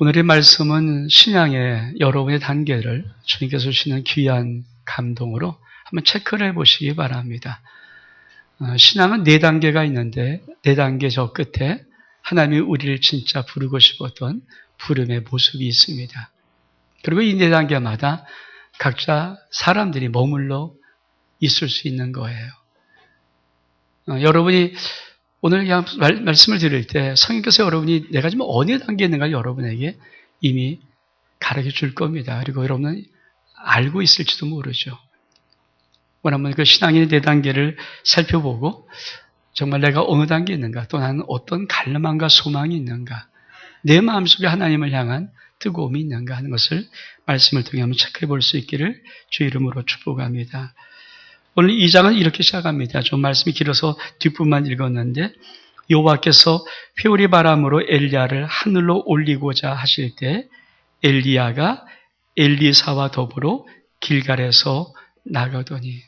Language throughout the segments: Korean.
오늘의 말씀은 신앙의 여러분의 단계를 주님께서 주시는 귀한 감동으로 한번 체크를 해보시기 바랍니다. 신앙은 4단계가 있는데 4단계 저 끝에 하나님이 우리를 진짜 부르고 싶었던 부름의 모습이 있습니다. 그리고 이 4단계마다 각자 사람들이 머물러 있을 수 있는 거예요. 여러분이 오늘 그냥 말씀을 드릴 때 성령께서 여러분이 내가 지금 어느 단계에 있는가 여러분에게 이미 가르쳐 줄 겁니다. 그리고 여러분은 알고 있을지도 모르죠. 오늘 한번 그 신앙의 4단계를 살펴보고 정말 내가 어느 단계에 있는가 또 나는 어떤 갈망과 소망이 있는가 내 마음속에 하나님을 향한 뜨거움이 있는가 하는 것을 말씀을 통해 한번 체크해 볼 수 있기를 주 이름으로 축복합니다. 오늘 2장은 이렇게 시작합니다. 좀 말씀이 길어서 뒷부분만 읽었는데 여호와께서 회오리 바람으로 엘리야를 하늘로 올리고자 하실 때 엘리야가 엘리사와 더불어 길갈에서 나가더니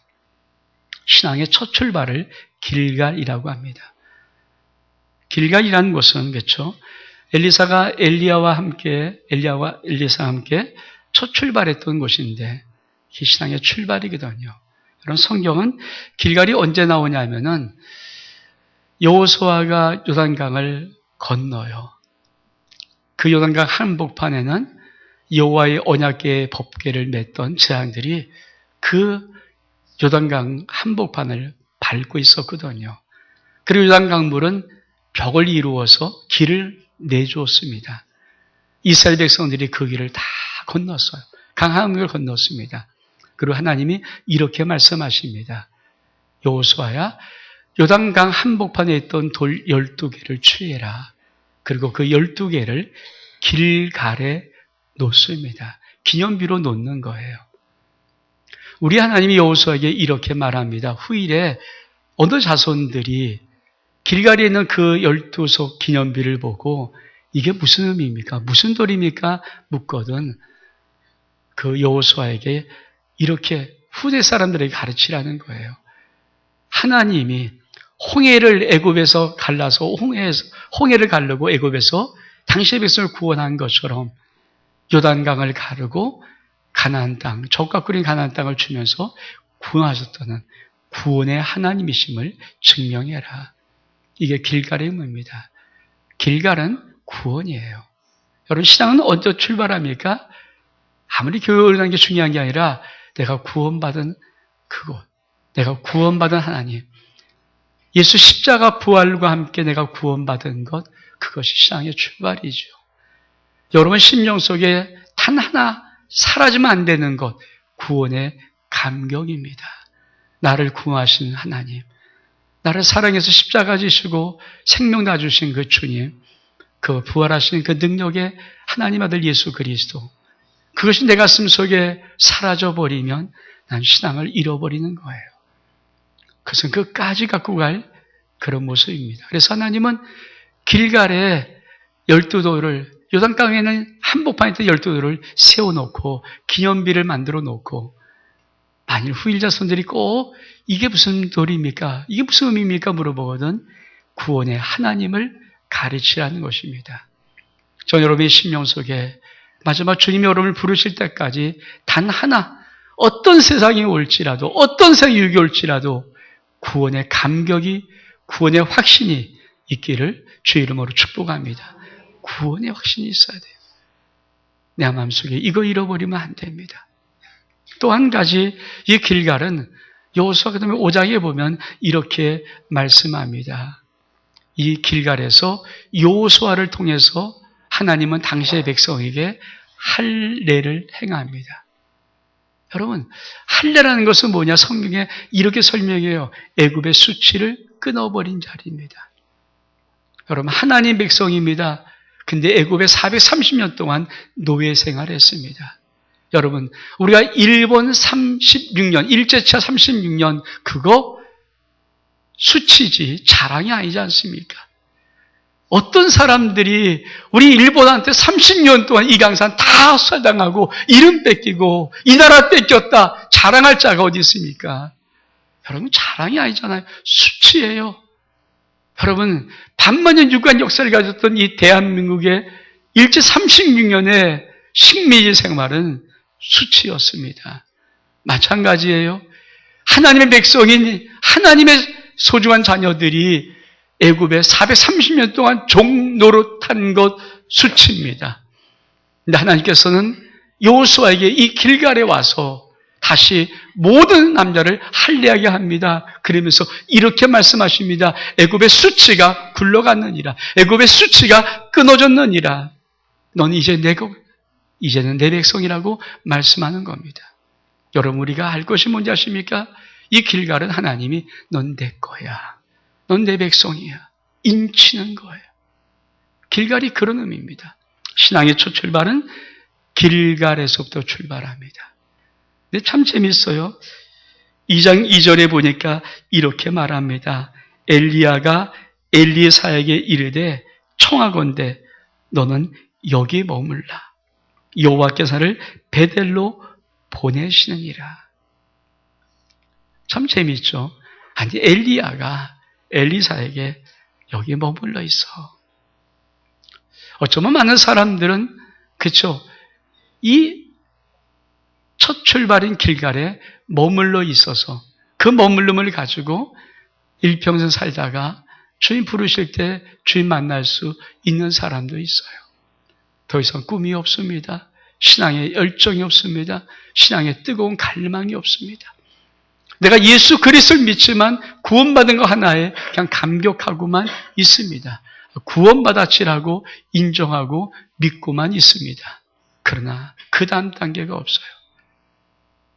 신앙의 첫 출발을 길갈이라고 합니다. 길갈이라는 곳은 그렇죠. 엘리사가 엘리야와 엘리사와 함께 첫 출발했던 곳인데 이 신앙의 출발이거든요. 그런 성경은 길갈이 언제 나오냐면은 여호수아가 요단강을 건너요. 그 요단강 한복판에는 여호와의 언약궤의 법궤를 맸던 제사장들이 그 요단강 한복판을 밟고 있었거든요. 그리고 요단강 물은 벽을 이루어서 길을 내주었습니다. 이스라엘 백성들이 그 길을 다 건넜어요. 강 한복을 건넜습니다. 그리고 하나님이 이렇게 말씀하십니다. 여호수아야 요단강 한복판에 있던 돌 12개를 취해라. 그리고 그 12개를 길갈에 놓습니다. 기념비로 놓는 거예요. 우리 하나님이 여호수아에게 이렇게 말합니다. 후일에 어느 자손들이 길갈에 있는 그 12석 기념비를 보고 이게 무슨 의미입니까? 무슨 돌입니까? 묻거든 그 여호수아에게 이렇게 후대 사람들에게 가르치라는 거예요. 하나님이 홍해를 애굽에서 갈라서 홍해를 가르고 애굽에서 당시의 백성을 구원한 것처럼 요단강을 가르고 가나안 땅, 적과 끓인 가나안 땅을 주면서 구원하셨다는 구원의 하나님이심을 증명해라. 이게 길갈의 의무입니다. 길갈은 구원이에요. 여러분 신앙은 언제 출발합니까? 아무리 교회라는 게 중요한 게 아니라 내가 구원받은 그곳, 내가 구원받은 하나님, 예수 십자가 부활과 함께 내가 구원받은 것, 그것이 신앙의 출발이죠. 여러분 심령 속에 단 하나 사라지면 안 되는 것, 구원의 감격입니다. 나를 구원하신 하나님, 나를 사랑해서 십자가 지시고 생명 놔주신 그 주님, 그 부활하신 그 능력의 하나님 아들 예수 그리스도, 그것이 내 가슴 속에 사라져버리면 난 신앙을 잃어버리는 거예요. 그것은 끝까지 갖고 갈 그런 모습입니다. 그래서 하나님은 길갈에 12돌을, 요단강에는 한복판에 있던 12돌을 세워놓고 기념비를 만들어 놓고 만일 후일자손들이 꼭 이게 무슨 돌입니까? 이게 무슨 의미입니까? 물어보거든 구원의 하나님을 가르치라는 것입니다. 전 여러분의 심령 속에 마지막 주님이 여러분을 부르실 때까지 단 하나 어떤 세상이 올지라도 어떤 세상이 올지라도 구원의 감격이 구원의 확신이 있기를 주의 이름으로 축복합니다. 구원의 확신이 있어야 돼요. 내 마음속에 이거 잃어버리면 안 됩니다. 또 한 가지 이 길갈은 여호수아 그다음에 5장에 보면 이렇게 말씀합니다. 이 길갈에서 여호수아를 통해서 하나님은 당시의 백성에게 할례를 행합니다. 여러분, 할례라는 것은 뭐냐? 성경에 이렇게 설명해요. 애굽의 수치를 끊어버린 자리입니다. 여러분, 하나님 백성입니다. 근데 애굽에 430년 동안 노예 생활했습니다. 여러분, 우리가 일본 36년, 일제차 36년 그거 수치지 자랑이 아니지 않습니까? 어떤 사람들이 우리 일본한테 30년 동안 이 강산 다 수사당하고 이름 뺏기고 이 나라 뺏겼다 자랑할 자가 어디 있습니까? 여러분 자랑이 아니잖아요. 수치예요. 여러분 반만년 유관 역사를 가졌던 이 대한민국의 일제 36년의 식민지 생활은 수치였습니다. 마찬가지예요. 하나님의 백성인 하나님의 소중한 자녀들이 애굽에 430년 동안 종노릇한 것 수치입니다. 근데 하나님께서는 여호수아에게 이 길갈에 와서 다시 모든 남자를 할례하게 합니다. 그러면서 이렇게 말씀하십니다. 애굽의 수치가 굴러갔느니라. 애굽의 수치가 끊어졌느니라. 넌 이제는 내 백성이라고 말씀하는 겁니다. 여러분, 우리가 알 것이 뭔지 아십니까? 이 길갈은 하나님이 넌 내 거야. 넌 내 백성이야. 인치는 거예요. 길갈이 그런 의미입니다. 신앙의 첫 출발은 길갈에서부터 출발합니다. 근데 참 재밌어요. 2장 2절에 보니까 이렇게 말합니다. 엘리야가 엘리사에게 이르되 청하건대 너는 여기 머물라. 여호와께서를 베델로 보내시느니라. 참 재밌죠. 아니, 엘리야가 엘리사에게 여기 머물러 있어. 어쩌면 많은 사람들은 그렇죠. 이 첫 출발인 길갈에 머물러 있어서 그 머물름을 가지고 일평생 살다가 주님 부르실 때 주님 만날 수 있는 사람도 있어요. 더 이상 꿈이 없습니다. 신앙의 열정이 없습니다. 신앙의 뜨거운 갈망이 없습니다. 내가 예수 그리스도를 믿지만 구원받은 거 하나에 그냥 감격하고만 있습니다. 구원받았지라고 인정하고 믿고만 있습니다. 그러나 그 다음 단계가 없어요.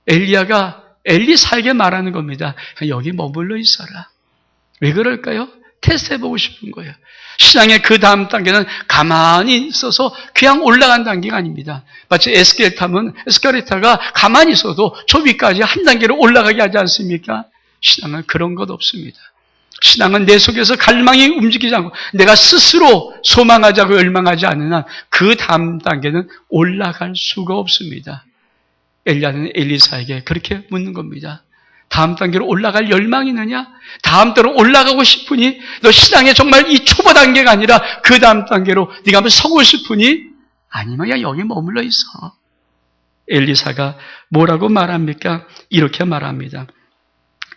엘리야가 엘리사에게 말하는 겁니다. 여기 머물러 있어라. 왜 그럴까요? 테스트해보고 싶은 거예요. 신앙의 그 다음 단계는 가만히 있어서 그냥 올라간 단계가 아닙니다. 마치 에스카레이터가 가만히 있어도 저 위까지 한 단계로 올라가게 하지 않습니까? 신앙은 그런 것 없습니다. 신앙은 내 속에서 갈망이 움직이지 않고 내가 스스로 소망하지 않고 열망하지 않는 한 그 다음 단계는 올라갈 수가 없습니다. 엘리야는 엘리사에게 그렇게 묻는 겁니다. 다음 단계로 올라갈 열망이 있느냐? 다음 단계로 올라가고 싶으니? 너 신앙에 정말 이 초보 단계가 아니라 그 다음 단계로 네가 한번 서고 싶으니? 아니면 그냥 여기 머물러 있어. 엘리사가 뭐라고 말합니까? 이렇게 말합니다.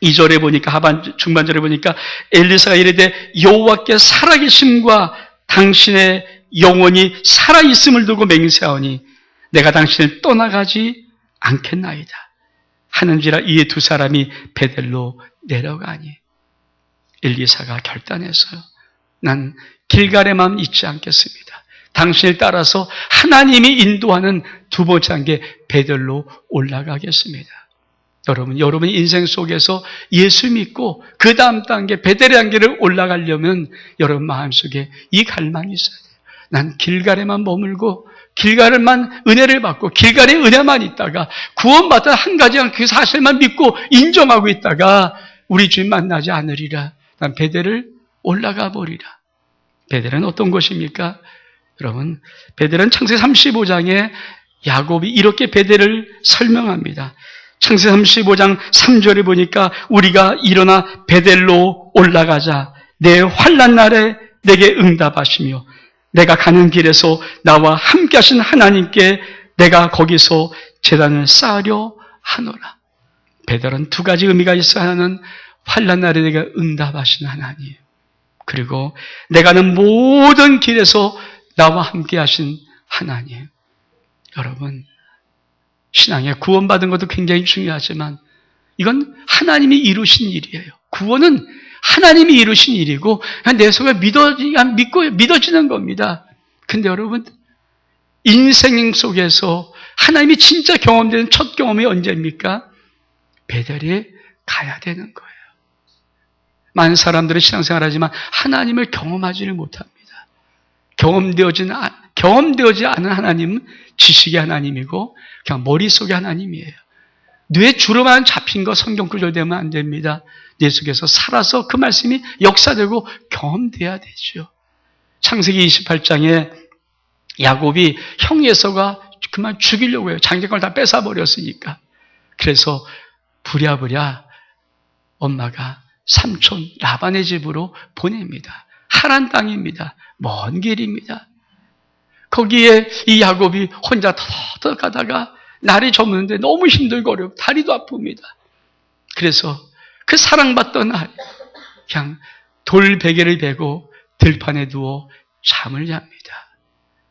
2절에 보니까 중반절에 보니까 엘리사가 이르되 여호와께 살아계심과 당신의 영혼이 살아있음을 두고 맹세하오니 내가 당신을 떠나가지 않겠나이다. 하는지라 이에 두 사람이 베델로 내려가니 엘리사가 결단했어요. 난 길갈에만 있지 않겠습니다. 당신을 따라서 하나님이 인도하는 두 번째 단계 베델로 올라가겠습니다. 여러분 인생 속에서 예수 믿고 그 다음 단계 베델의 단계를 올라가려면 여러분 마음속에 이 갈망이 있어야 돼요. 난 길갈에만 머물고 길갈에만 은혜를 받고 길갈의 은혜만 있다가 구원받은 한 가지 그 사실만 믿고 인정하고 있다가 우리 주님 만나지 않으리라. 난 베델을 올라가 버리라. 베델은 어떤 곳입니까? 여러분, 베델은 창세기 35장에 야곱이 이렇게 베델을 설명합니다. 창세기 35장 3절에 보니까 우리가 일어나 베델로 올라가자. 내 환난 날에 내게 응답하시며 내가 가는 길에서 나와 함께 하신 하나님께 내가 거기서 제단을 쌓으려 하노라. 베델은 두 가지 의미가 있어. 하나는 환난 날에 내가 응답하신 하나님, 그리고 내가 가는 모든 길에서 나와 함께 하신 하나님. 여러분, 신앙에 구원받은 것도 굉장히 중요하지만 이건 하나님이 이루신 일이에요. 구원은 하나님이 이루신 일이고 그냥 내 속에 믿어지는 겁니다. 근데 여러분, 인생 속에서 하나님이 진짜 경험되는 첫 경험이 언제입니까? 베델에 가야 되는 거예요. 많은 사람들은 신앙생활하지만 하나님을 경험하지를 못합니다. 경험되어지 않은 하나님은 지식의 하나님이고 그냥 머릿속의 하나님이에요. 뇌 주름만 잡힌 거 성경 구절 되면 안 됩니다. 내 속에서 살아서 그 말씀이 역사되고 경험돼야 되죠. 창세기 28장에 야곱이 형 에서가 그만 죽이려고 해요. 장자권을 다 뺏어버렸으니까. 그래서 부랴부랴 엄마가 삼촌 라반의 집으로 보냅니다. 하란 땅입니다. 먼 길입니다. 거기에 이 야곱이 혼자 터덕 가다가 날이 저무는데 너무 힘들고 어렵고 다리도 아픕니다. 그래서 그 사랑받던 아이, 그냥 돌베개를 베고 들판에 누워 잠을 잡니다.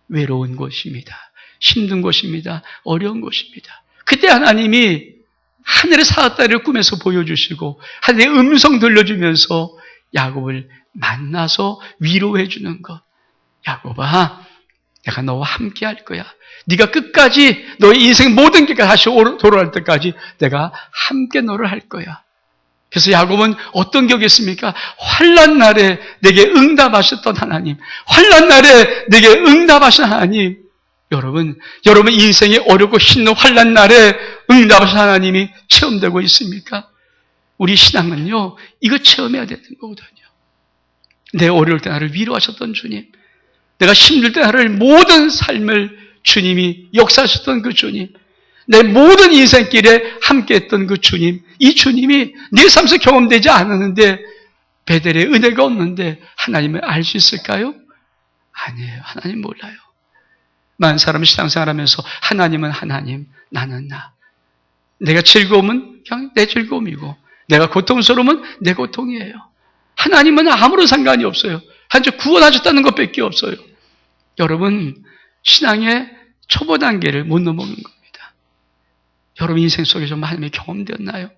외로운 곳입니다. 힘든 곳입니다. 어려운 곳입니다. 그때 하나님이 하늘의 사다리를 꿈에서 보여주시고 하늘의 음성 들려주면서 야곱을 만나서 위로해 주는 것. 야곱아, 내가 너와 함께 할 거야. 네가 끝까지 너의 인생 모든 게 다시 돌아올 때까지 내가 함께 너를 할 거야. 그래서 야곱은 어떤 격이었습니까? 환난 날에 내게 응답하셨던 하나님, 환난 날에 내게 응답하신 하나님. 여러분 인생이 어렵고 힘든 환난 날에 응답하신 하나님이 체험되고 있습니까? 우리 신앙은요, 이거 체험해야 되는 거거든요. 내 어려울 때 나를 위로하셨던 주님, 내가 힘들 때 나를 모든 삶을 주님이 역사하셨던 그 주님, 내 모든 인생길에 함께했던 그 주님, 이 주님이 내 삶에서 경험되지 않았는데 베델의 은혜가 없는데 하나님을 알 수 있을까요? 아니에요. 하나님 몰라요. 많은 사람이 신앙생활하면서 하나님은 하나님, 나는 나. 내가 즐거움은 그냥 내 즐거움이고 내가 고통스러움은 내 고통이에요. 하나님은 아무런 상관이 없어요. 한즉 구원하셨다는 것밖에 없어요. 여러분, 신앙의 초보 단계를 못 넘어간 겁니다. 여러분 인생 속에 좀 하나님의 경험되었나요?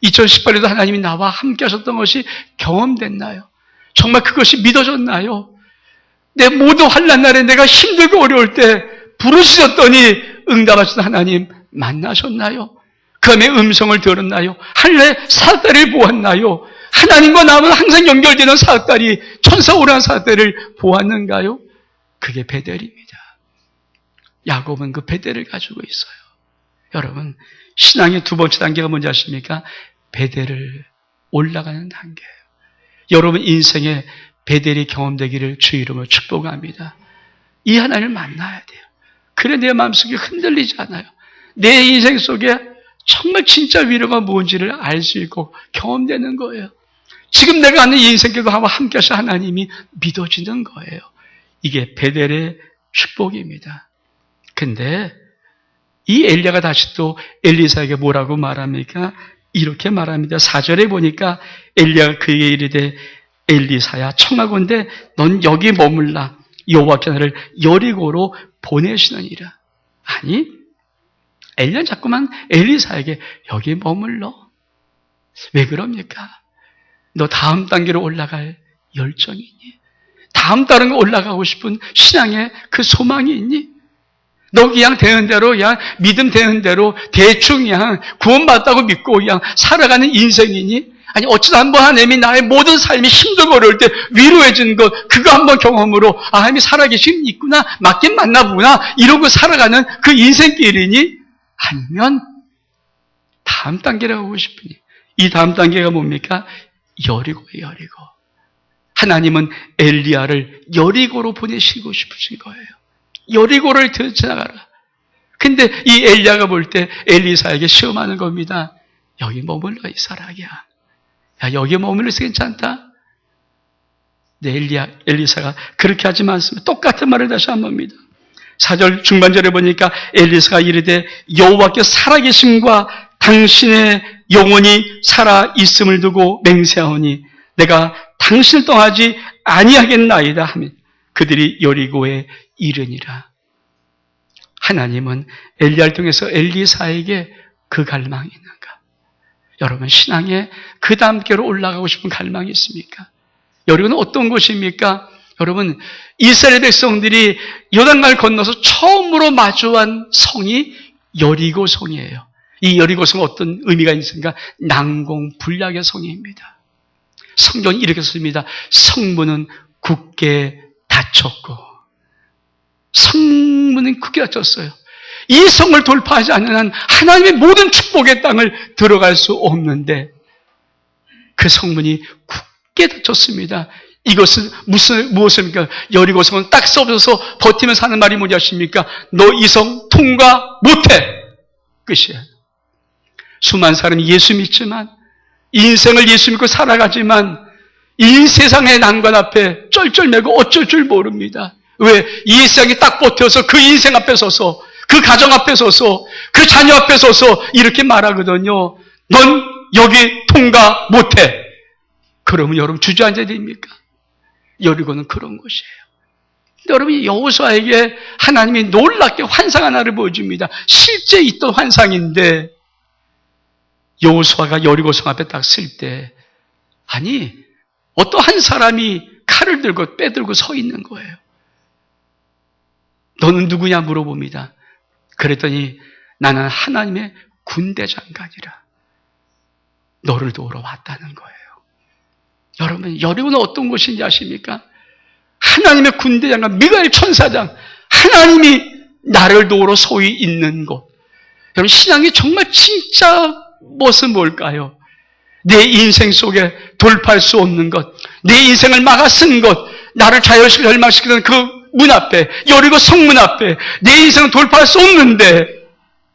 2018년도 하나님이 나와 함께 하셨던 것이 경험됐나요? 정말 그것이 믿어졌나요? 내 모든 환난 날에 내가 힘들고 어려울 때 부르시셨더니 응답하신 하나님 만나셨나요? 그 다음에 음성을 들었나요? 하늘의 사다리를 보았나요? 하나님과 나는 항상 연결되는 사다리, 천사오라는 사다리를 보았는가요? 그게 베델입니다. 야곱은 그 베델을 가지고 있어요. 여러분, 신앙의 두 번째 단계가 뭔지 아십니까? 베델을 올라가는 단계예요. 여러분 인생에 베델이 경험되기를 주 이름으로 축복합니다. 이 하나님을 만나야 돼요. 그래 내 마음속에 흔들리지 않아요. 내 인생 속에 정말 진짜 위로가 뭔지를 알 수 있고 경험되는 거예요. 지금 내가 하는 인생길도 함께 하신 하나님이 믿어지는 거예요. 이게 베델의 축복입니다. 근데 이 엘리야가 다시 또 엘리사에게 뭐라고 말합니까? 이렇게 말합니다. 4절에 보니까 엘리야가 그에게 이르되 엘리사야 청하건대 넌 여기 머물라. 여호와께서 나를 여리고로 보내시느니라. 아니, 엘리야는 자꾸만 엘리사에게 여기 머물러. 왜 그럽니까? 너 다음 단계로 올라갈 열정이 있니? 다음 단계로 올라가고 싶은 신앙의 그 소망이 있니? 너 그냥 되는 대로, 그냥 믿음 되는 대로 대충 그냥 구원받았다고 믿고 그냥 살아가는 인생이니? 아니, 어쩌다 한번 하나님이 나의 모든 삶이 힘들고 어려울 때 위로해준 것, 그거 한번 경험으로, 아, 하나님이 살아계신 있구나, 맞긴 맞나 보구나, 이러고 살아가는 그 인생길이니? 아니면, 다음 단계로 가고 싶으니. 이 다음 단계가 뭡니까? 여리고예요, 여리고. 하나님은 엘리야를 여리고로 보내시고 싶으신 거예요. 여리고를 지나가라. 근데 이 엘리야가 볼 때 엘리사에게 시험하는 겁니다. 여기 머물러 있어라, 야, 여기 머물러서 괜찮다? 네, 엘리사가 그렇게 하지만 않습니다. 똑같은 말을 다시 한 겁니다. 4절 중반절에 보니까 엘리사가 이르되 여호와께서 살아계심과 당신의 영혼이 살아있음을 두고 맹세하오니 내가 당신을 떠나지 아니하겠나이다 하면 그들이 여리고에 이르니라. 하나님은 엘리야를 통해서 엘리사에게 그 갈망이 있는가? 여러분 신앙에 그 단계로 올라가고 싶은 갈망이 있습니까? 여리고는 어떤 곳입니까? 여러분 이스라엘 백성들이 요단강을 건너서 처음으로 마주한 성이 여리고 성이에요. 이 여리고 성은 어떤 의미가 있습니까? 난공불락의 성입니다. 성경이 이렇게 씁니다. 성문은 굳게 닫혔고 성문은 굳게 닫혔어요. 이 성을 돌파하지 않는 한 하나님의 모든 축복의 땅을 들어갈 수 없는데 그 성문이 굳게 닫혔습니다. 이것은 무엇입니까? 여리고 성은 딱 써서 버티면서 하는 말이 뭐지 아십니까? 너 이 성 통과 못해. 끝이에요. 수많은 사람이 예수 믿지만 인생을 예수 믿고 살아가지만 이 세상의 난관 앞에 쩔쩔매고 어쩔 줄 모릅니다. 왜? 이 세상이 딱 버텨서 그 인생 앞에 서서, 그 가정 앞에 서서, 그 자녀 앞에 서서 이렇게 말하거든요. 넌 여기 통과 못해. 그러면 여러분 주저앉아야 됩니까? 여리고는 그런 곳이에요. 여러분이 여호수아에게 하나님이 놀랍게 환상 하나를 보여줍니다. 실제 있던 환상인데 여호수아가 여리고성 앞에 딱 쓸 때 아니 어떠한 사람이 칼을 들고 빼들고 서 있는 거예요. 너는 누구냐 물어봅니다. 그랬더니 나는 하나님의 군대 장관이라. 너를 도우러 왔다는 거예요. 여러분 여리고는 어떤 곳인지 아십니까? 하나님의 군대 장관 미가엘 천사장 하나님이 나를 도우러 서 있는 곳. 여러분 신앙이 정말 진짜 무엇은 뭘까요? 내 인생 속에 돌파할 수 없는 것, 내 인생을 막아쓴 것, 나를 자유롭게 멸망시키는 그 문 앞에, 여리고 성문 앞에 내 인생은 돌파할 수 없는데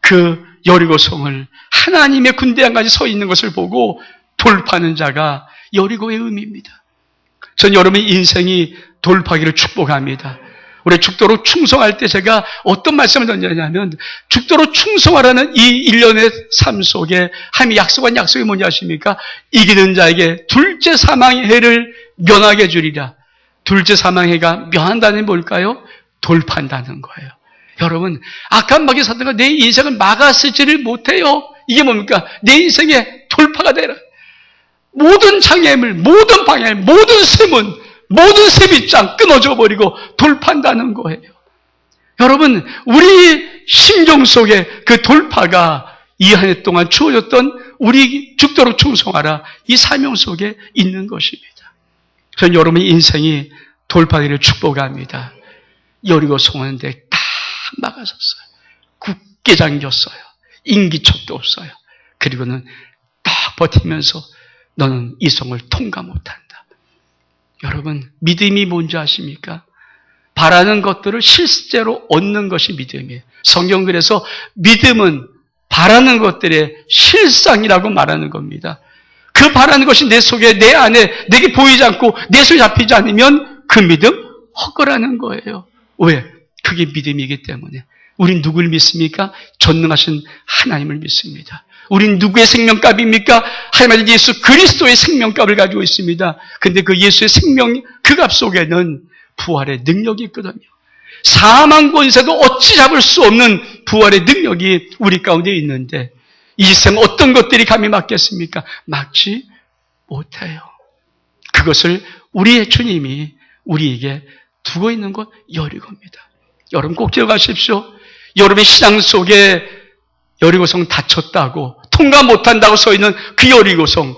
그 여리고 성을 하나님의 군대장까지 서 있는 것을 보고 돌파하는 자가 여리고의 의미입니다. 전 여러분의 인생이 돌파하기를 축복합니다. 우리 죽도록 충성할 때 제가 어떤 말씀을 던졌냐면 죽도록 충성하라는 이 일련의 삶 속에 하나님이 약속한 약속이 뭔지 아십니까? 이기는 자에게 둘째 사망의 해를 면하게 주리라. 둘째 사망의 해가 면한다는 게 뭘까요? 돌파한다는 거예요. 여러분 악한 마귀 사탄가 내 인생을 막아쓰지를 못해요. 이게 뭡니까? 내 인생의 돌파가 되라. 모든 장애물, 모든 방해, 모든 세문, 모든 세빗장 끊어져 버리고 돌파한다는 거예요. 여러분 우리 심정 속에 그 돌파가 이 한 해 동안 주어졌던 우리 죽도록 충성하라 이 사명 속에 있는 것입니다. 저는 여러분의 인생이 돌파기를 축복합니다. 여리고 성하는데 딱 막아섰어요. 굳게 잠겼어요. 인기척도 없어요. 그리고는 딱 버티면서 너는 이 성을 통과 못한다. 여러분 믿음이 뭔지 아십니까? 바라는 것들을 실제로 얻는 것이 믿음이에요. 성경 그래서 믿음은 바라는 것들의 실상이라고 말하는 겁니다. 그 바라는 것이 내 속에 내 안에 내게 보이지 않고 내 손에 잡히지 않으면 그 믿음 헛거라는 거예요. 왜? 그게 믿음이기 때문에. 우린 누굴 믿습니까? 전능하신 하나님을 믿습니다. 우린 누구의 생명값입니까? 하나님 예수 그리스도의 생명값을 가지고 있습니다. 근데 그 예수의 생명 그 값 속에는 부활의 능력이 있거든요. 사망 권세도 어찌 잡을 수 없는 부활의 능력이 우리 가운데 있는데 이 세상 어떤 것들이 감히 막겠습니까? 막지 못해요. 그것을 우리의 주님이 우리에게 두고 있는 것 여리고입니다. 여러분 꼭 기억하십시오. 여러분의 신앙 속에 여리고성 닫혔다고 통과 못한다고 서 있는 그 여리고성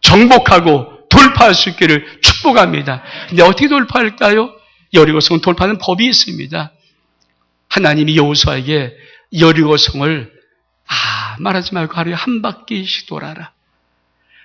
정복하고 돌파할 수 있기를 축복합니다. 근데 어떻게 돌파할까요? 여리고성은 돌파하는 법이 있습니다. 하나님이 여호수아에게 여리고성을 말하지 말고 하루에 한 바퀴씩 돌아라.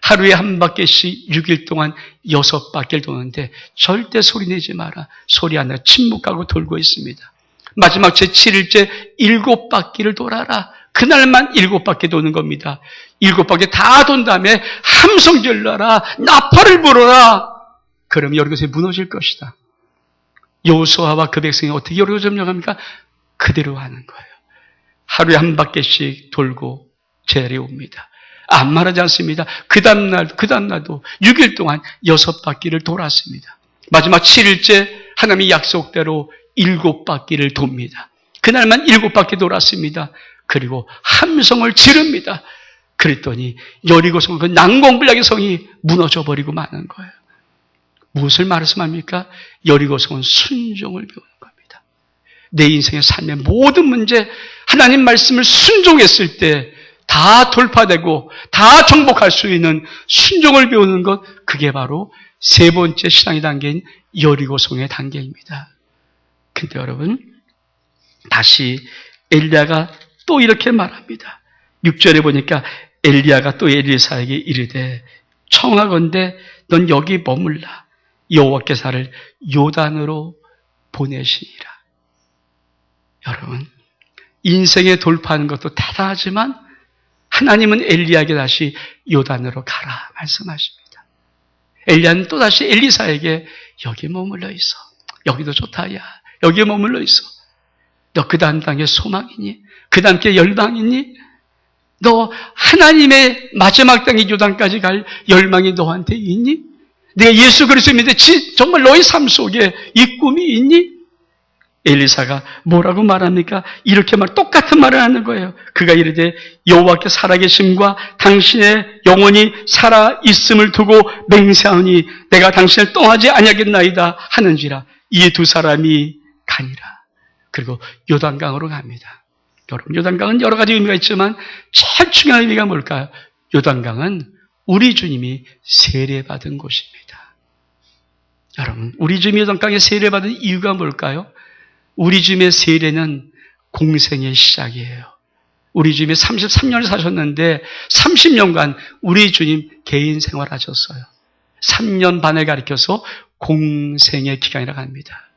하루에 한 바퀴씩 6일 동안 6바퀴를 도는데 절대 소리 내지 마라. 소리 안 내고 침묵하고 돌고 있습니다. 마지막 제7일째 7바퀴를 돌아라. 그날만 7바퀴 도는 겁니다. 7바퀴 다 돈 다음에 함성 질러라. 나팔을 불어라. 그럼 여리고성이 무너질 것이다. 여호수아와 그 백성이 어떻게 여리고 점령합니까? 그대로 하는 거예요. 하루에 한 바퀴씩 돌고 재려옵니다. 안 말하지 않습니다. 그 다음날도 6일 동안 6바퀴를 돌았습니다. 마지막 7일째 하나님의 약속대로 7바퀴를 돕니다. 그날만 7바퀴 돌았습니다. 그리고 함성을 지릅니다. 그랬더니 여리고성 그 난공불락의 성이 무너져 버리고 마는 거예요. 무엇을 말씀합니까? 여리고성은 순종을 배우는 겁니다. 내 인생의 삶의 모든 문제 하나님 말씀을 순종했을 때 다 돌파되고 다 정복할 수 있는 순종을 배우는 것 그게 바로 세 번째 신앙의 단계인 여리고성의 단계입니다. 근데 여러분 다시 엘리야가 또 이렇게 말합니다. 6절에 보니까 엘리야가 또 엘리사에게 이르되 청하건대 넌 여기 머물라. 여호와께서 나를 요단으로 보내시니라. 여러분 인생에 돌파하는 것도 대단하지만 하나님은 엘리야에게 다시 요단으로 가라 말씀하십니다. 엘리야는 또다시 엘리사에게 여기 머물러 있어. 여기도 좋다. 야 여기에 머물러 있어. 너 그 다음 단계 소망이니? 그 다음 게 열망이니? 너 하나님의 마지막 단계 요단까지 갈 열망이 너한테 있니? 내가 예수 그리스도 믿는데 정말 너의 삶 속에 이 꿈이 있니? 엘리사가 뭐라고 말합니까? 이렇게 똑같은 말을 하는 거예요. 그가 이르되 여호와께 살아계심과 당신의 영혼이 살아있음을 두고 맹세하니 내가 당신을 떠나지 아니하겠나이다 하는지라. 이에 두 사람이 가니라. 그리고 요단강으로 갑니다. 여러분, 요단강은 여러 가지 의미가 있지만 제일 중요한 의미가 뭘까요? 요단강은 우리 주님이 세례받은 곳입니다. 여러분, 우리 주님이 요단강에 세례받은 이유가 뭘까요? 우리 주님의 세례는 공생의 시작이에요. 우리 주님이 33년을 사셨는데 30년간 우리 주님 개인 생활하셨어요. 3년 반을 가리켜서 공생의 기간이라고 합니다.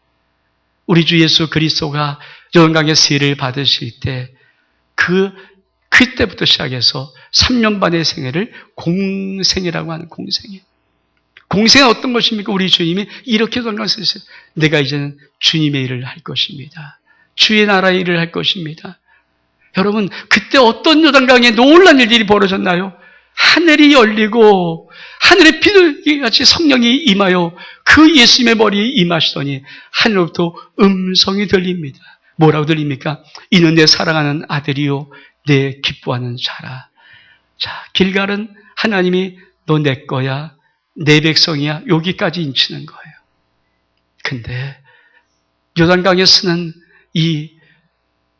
우리 주 예수 그리스도가 요단강에 세례를 받으실 때 그때부터 시작해서 3년 반의 생애를 공생이라고 하는 공생이에요. 공생은 어떤 것입니까? 우리 주님이 이렇게 요단강에서 했어요. 내가 이제는 주님의 일을 할 것입니다. 주의 나라의 일을 할 것입니다. 여러분, 그때 어떤 요단강에 놀라운 일들이 벌어졌나요? 하늘이 열리고 하늘에 비둘기같이 성령이 임하여 그 예수님의 머리에 임하시더니 하늘로부터 음성이 들립니다. 뭐라고 들립니까? 이는 내 사랑하는 아들이요 내 기뻐하는 자라. 자, 길갈은 하나님이 너 내 거야, 내 백성이야, 여기까지 인치는 거예요. 근데 요단강에 쓰는 이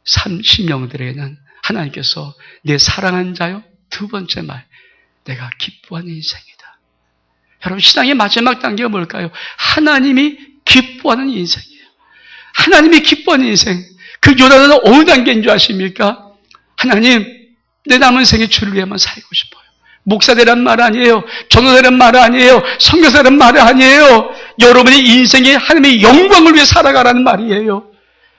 30명들에게는 하나님께서 내 사랑하는 자요, 두 번째 말, 내가 기뻐하는 인생이다. 여러분, 신앙의 마지막 단계가 뭘까요? 하나님이 기뻐하는 인생이에요. 하나님이 기뻐하는 인생. 그 요단은 어느 단계인 줄 아십니까? 하나님, 내 남은 생에 주를 위해만 살고 싶어요. 목사되란 말 아니에요. 전도되란 말 아니에요. 선교사란 말 아니에요. 여러분의 인생에 하나님의 영광을 위해 살아가라는 말이에요.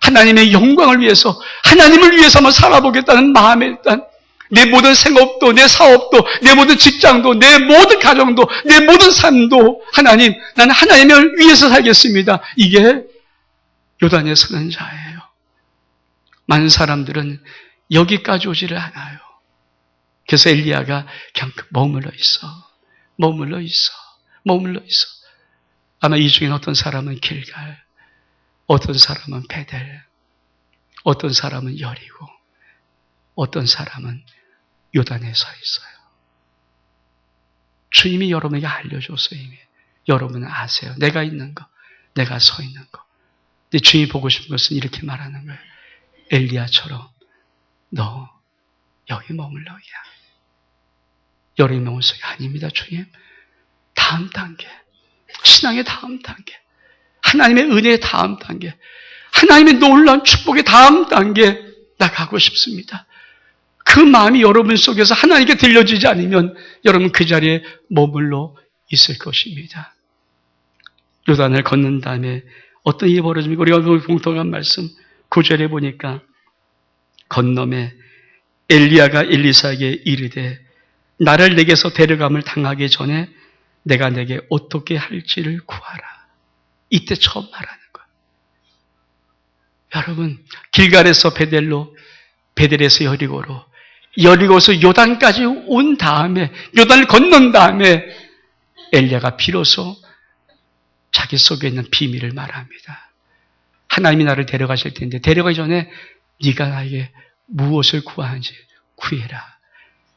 하나님의 영광을 위해서, 하나님을 위해서만 살아보겠다는 마음에 일단 내 모든 생업도, 내 사업도, 내 모든 직장도, 내 모든 가정도, 내 모든 삶도 하나님, 나는 하나님을 위해서 살겠습니다. 이게 요단에 서는 자예요. 많은 사람들은 여기까지 오지를 않아요. 그래서 엘리야가 그냥 머물러 있어. 아마 이 중에 어떤 사람은 길갈, 어떤 사람은 베델, 어떤 사람은 여리고, 어떤 사람은 요단에 서 있어요. 주님이 여러분에게 알려줬어요. 이미. 여러분은 아세요. 내가 있는 거, 내가 서 있는 거. 근데 주님이 보고 싶은 것은 이렇게 말하는 거예요. 엘리야처럼 너 여기 머물러야. 여러분의 속에 아닙니다. 주님. 다음 단계, 신앙의 다음 단계, 하나님의 은혜의 다음 단계, 하나님의 놀라운 축복의 다음 단계 나가고 싶습니다. 그 마음이 여러분 속에서 하나님께 들려지지 않으면 여러분 그 자리에 머물러 있을 것입니다. 요단을 걷는 다음에 어떤 일이 벌어집니까? 우리가 공통한 말씀 9절에 보니까 건너매 엘리야가 엘리사에게 이르되 나를 내게서 데려감을 당하기 전에 내가 내게 어떻게 할지를 구하라. 이때 처음 말하는 거예요. 여러분, 길갈에서 베델로, 베델에서 여리고로, 여리고서 요단까지 온 다음에, 요단을 건넌 다음에 엘리야가 비로소 자기 속에 있는 비밀을 말합니다. 하나님이 나를 데려가실 텐데 데려가기 전에 네가 나에게 무엇을 구하는지 구해라.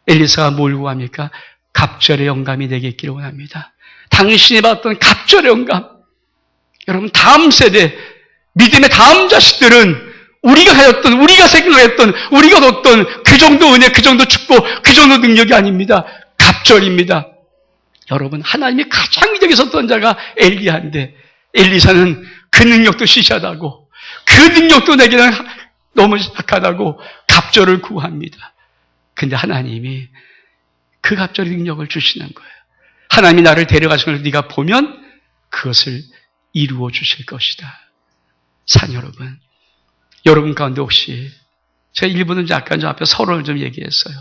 엘리사가 뭘 구합니까? 갑절의 영감이 내게 있기를 원합니다. 당신이 받았던 갑절의 영감. 여러분, 다음 세대, 믿음의 다음 자식들은 우리가 가졌던, 우리가 생각했던, 우리가 얻었던 그 정도 은혜, 그 정도 축복, 그 정도 능력이 아닙니다. 갑절입니다. 여러분, 하나님이 가장 위대하게 썼던 자가 엘리야인데 엘리사는 그 능력도 시시하다고, 그 능력도 내게는 너무 약하다고 갑절을 구합니다. 근데 하나님이 그 갑절의 능력을 주시는 거예요. 하나님이 나를 데려가신 걸 네가 보면 그것을 이루어 주실 것이다. 산 여러분, 여러분 가운데 혹시 제가 일부는 약간 좀 앞에 서론을 좀 얘기했어요.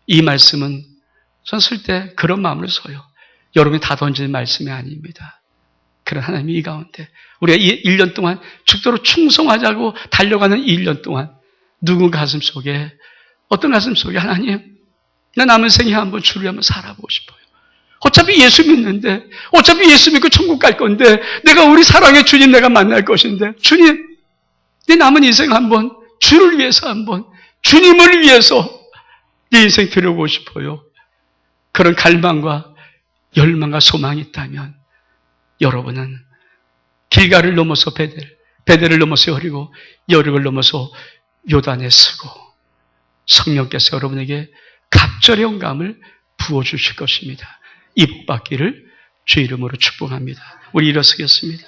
이 말씀은 전 쓸 때 그런 마음으로 써요. 여러분이 다 던지는 말씀이 아닙니다. 그런 하나님이 이 가운데 우리가 이 1년 동안 죽도록 충성하자고 달려가는 이 1년 동안 누군 가슴 속에 어떤 가슴 속에 하나님 나 남은 생에 한번 주를 한번 살아보고 싶어요. 어차피 예수 믿는데 어차피 예수 믿고 천국 갈 건데 내가 우리 사랑의 주님 내가 만날 것인데 주님 내 남은 인생 한번 주를 위해서 한번 주님을 위해서 내 인생 드려보고 싶어요. 그런 갈망과 열망과 소망이 있다면 여러분은 길가를 넘어서 베델을 넘어서 여리고를 넘어서 요단에 서고 성령께서 여러분에게 갑절의 영감을 부어주실 것입니다. 이 복 받기를 주 이름으로 축복합니다. 우리 일어서겠습니다.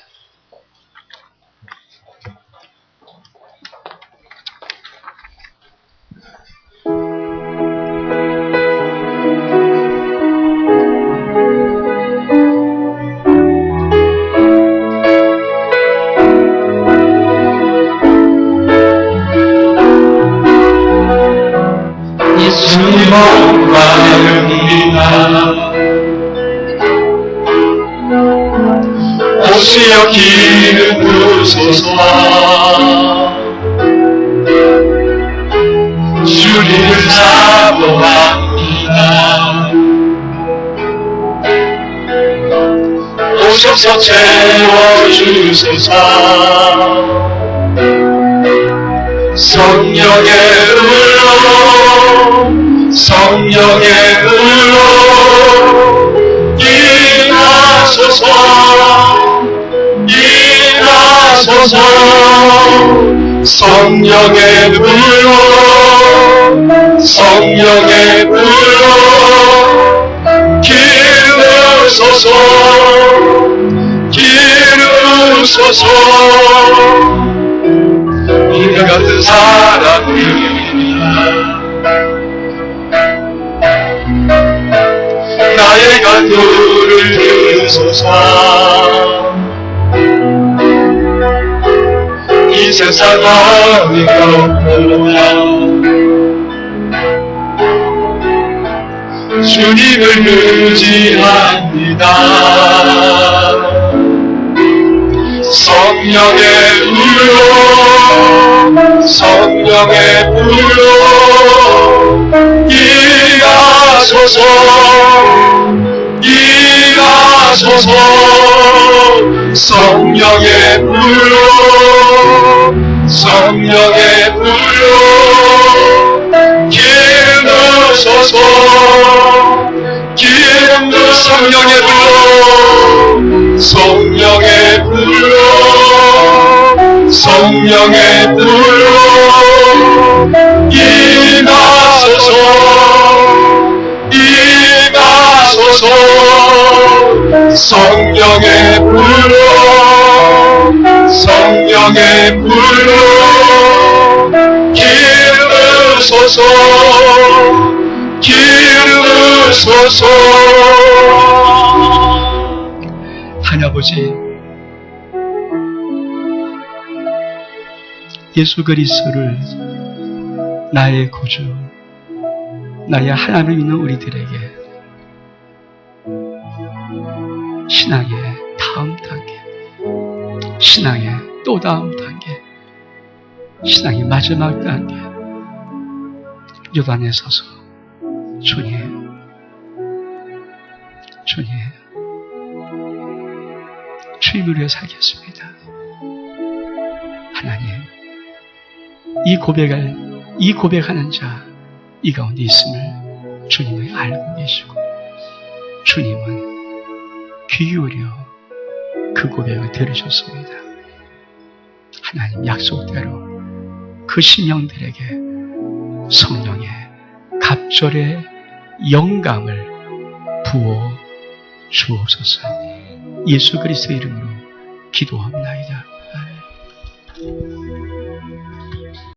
예수님 영광입니다. 오시어 기름 부으소서. 주님을 사모합니다. 오셔서 채워주소서. 성령의 불로 성령의 불로 임하소서. 임하소서. 성령의 불로 성령의 불로 기르소서. 기르소서. 이 같은 사랑입니다. 나의 간구를 들으소서. 이 세상 어디가 없구나. 주님을 의지합니다. 성령의 불로 성령의 불로 임하소서. 임하소서. 성령의 불로 성령의 불로 기르소서. 성령의 불로 성령의 불로 성령의 불로 임하소서. 임하소서. 성령의 불로 성령의 불로 기르소서. 기르소서. 하나님 아버지, 예수 그리스도를 나의 구주, 나의 하나님을 믿는 우리들에게 신앙의 다음 단계, 신앙의 또 다음 단계, 신앙의 마지막 단계, 요단에 서서 주님, 주님, 주님을 위해 살겠습니다. 하나님, 이 고백하는 자, 이 가운데 있음을 주님은 알고 계시고, 주님은 귀 기울여 그 고백을 들으셨습니다. 하나님 약속대로 그 심령들에게 성령의 갑절의 영감을 부어 주옵소서. 예수 그리스도 이름으로 기도합니다.